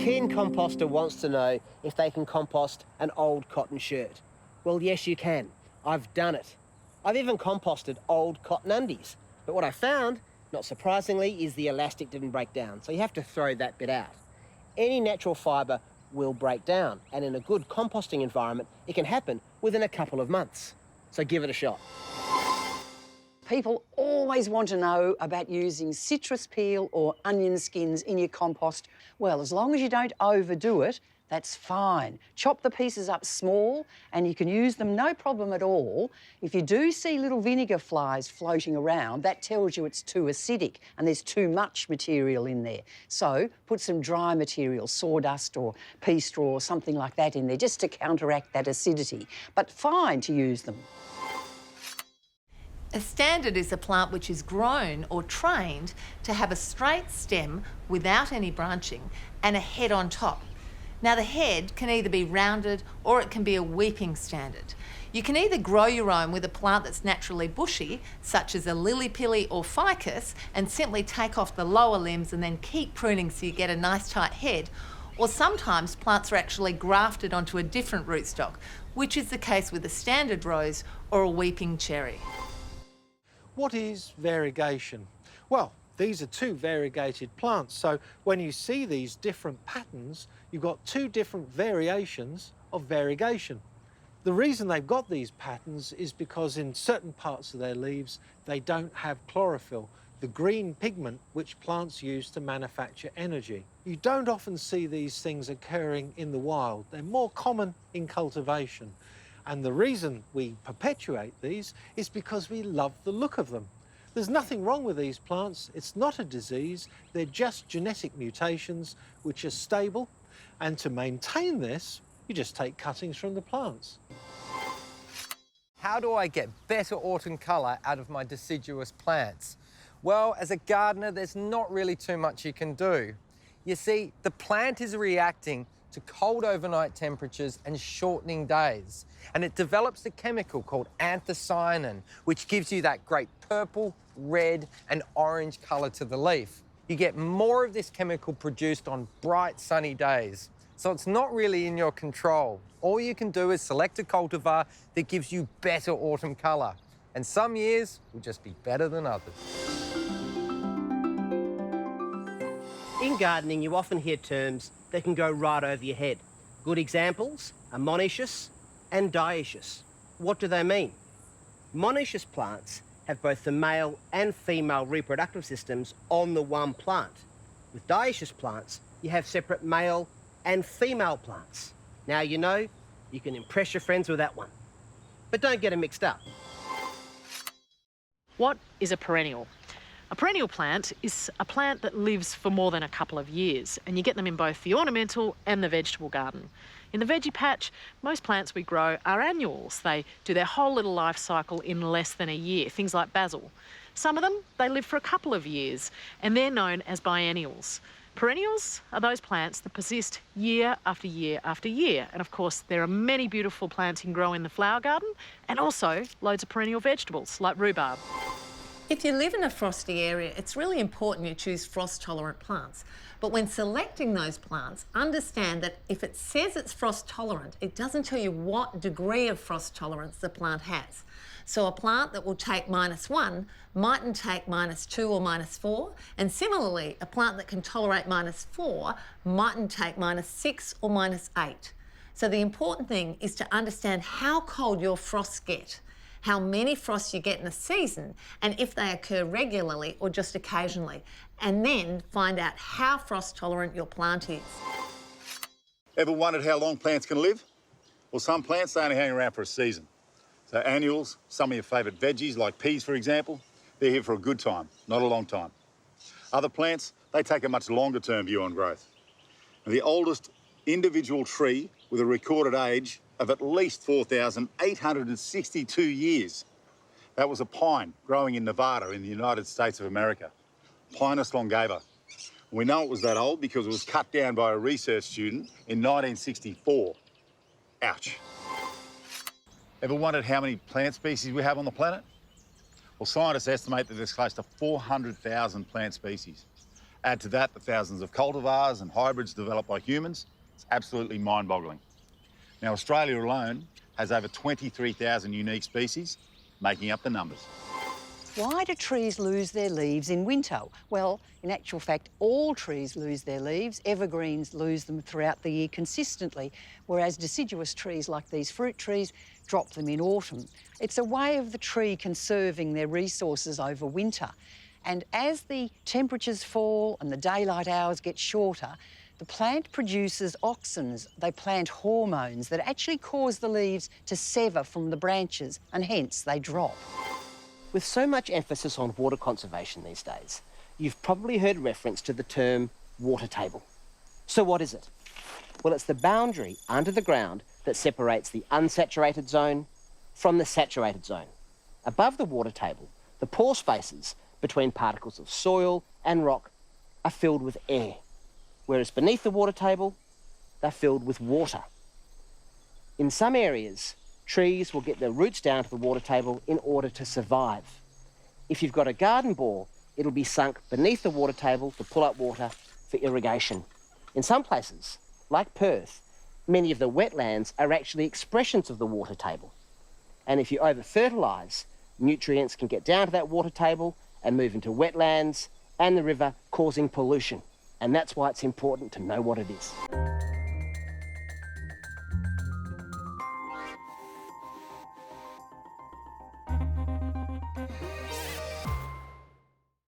keen composter wants to know if they can compost an old cotton shirt. Well, yes, you can. I've done it. I've even composted old cotton undies. But what I found, not surprisingly, is the elastic didn't break down, so you have to throw that bit out. Any natural fibre will break down, and in a good composting environment, it can happen within a couple of months. So give it a shot. People always want to know about using citrus peel or onion skins in your compost. Well, as long as you don't overdo it, that's fine. Chop the pieces up small and you can use them no problem at all. If you do see little vinegar flies floating around, that tells you it's too acidic and there's too much material in there. So put some dry material, sawdust or pea straw or something like that in there just to counteract that acidity. But fine to use them. A standard is a plant which is grown or trained to have a straight stem without any branching and a head on top. Now, the head can either be rounded or it can be a weeping standard. You can either grow your own with a plant that's naturally bushy, such as a lily-pilly or ficus, and simply take off the lower limbs and then keep pruning so you get a nice tight head, or sometimes plants are actually grafted onto a different rootstock, which is the case with a standard rose or a weeping cherry. What is variegation? Well, these are two variegated plants, so when you see these different patterns, you've got two different variations of variegation. The reason they've got these patterns is because in certain parts of their leaves, they don't have chlorophyll, the green pigment which plants use to manufacture energy. You don't often see these things occurring in the wild. They're more common in cultivation. And the reason we perpetuate these is because we love the look of them. There's nothing wrong with these plants. It's not a disease. They're just genetic mutations which are stable. And to maintain this, you just take cuttings from the plants. How do I get better autumn colour out of my deciduous plants? Well, as a gardener, there's not really too much you can do. You see, the plant is reacting to cold overnight temperatures and shortening days. And it develops a chemical called anthocyanin, which gives you that great purple, red and orange colour to the leaf. You get more of this chemical produced on bright sunny days. So it's not really in your control. All you can do is select a cultivar that gives you better autumn colour. And some years will just be better than others. In gardening, you often hear terms that can go right over your head. Good examples are monoecious and diecious. What do they mean? Monoecious plants have both the male and female reproductive systems on the one plant. With diecious plants, you have separate male and female plants. Now you know, you can impress your friends with that one. But don't get them mixed up. What is a perennial? A perennial plant is a plant that lives for more than a couple of years, and you get them in both the ornamental and the vegetable garden. In the veggie patch, most plants we grow are annuals. They do their whole little life cycle in less than a year, things like basil. Some of them, they live for a couple of years, and they're known as biennials. Perennials are those plants that persist year after year after year. And of course, there are many beautiful plants you can grow in the flower garden, and also loads of perennial vegetables like rhubarb. If you live in a frosty area, it's really important you choose frost-tolerant plants. But when selecting those plants, understand that if it says it's frost-tolerant, it doesn't tell you what degree of frost tolerance the plant has. So a plant that will take -1 mightn't take -2 or -4, and similarly, a plant that can tolerate -4 mightn't take -6 or -8. So the important thing is to understand how cold your frosts get, how many frosts you get in a season, and if they occur regularly or just occasionally, and then find out how frost tolerant your plant is. Ever wondered how long plants can live? Well, some plants, they only hang around for a season. So annuals, some of your favourite veggies like peas, for example, they're here for a good time, not a long time. Other plants, they take a much longer term view on growth. And the oldest individual tree with a recorded age of at least 4,862 years. That was a pine growing in Nevada in the United States of America, Pinus longeva. We know it was that old because it was cut down by a research student in 1964. Ouch. Ever wondered how many plant species we have on the planet? Well, scientists estimate that there's close to 400,000 plant species. Add to that the thousands of cultivars and hybrids developed by humans. It's absolutely mind-boggling. Now, Australia alone has over 23,000 unique species, making up the numbers. Why do trees lose their leaves in winter? Well, in actual fact, all trees lose their leaves. Evergreens lose them throughout the year consistently, whereas deciduous trees like these fruit trees drop them in autumn. It's a way of the tree conserving their resources over winter. And as the temperatures fall and the daylight hours get shorter, the plant produces auxins. They plant hormones that actually cause the leaves to sever from the branches, and hence they drop. With so much emphasis on water conservation these days, you've probably heard reference to the term water table. So what is it? Well, it's the boundary under the ground that separates the unsaturated zone from the saturated zone. Above the water table, the pore spaces between particles of soil and rock are filled with air, whereas beneath the water table, they're filled with water. In some areas, trees will get their roots down to the water table in order to survive. If you've got a garden bore, it'll be sunk beneath the water table to pull up water for irrigation. In some places, like Perth, many of the wetlands are actually expressions of the water table. And if you over-fertilise, nutrients can get down to that water table and move into wetlands and the river, causing pollution. And that's why it's important to know what it is.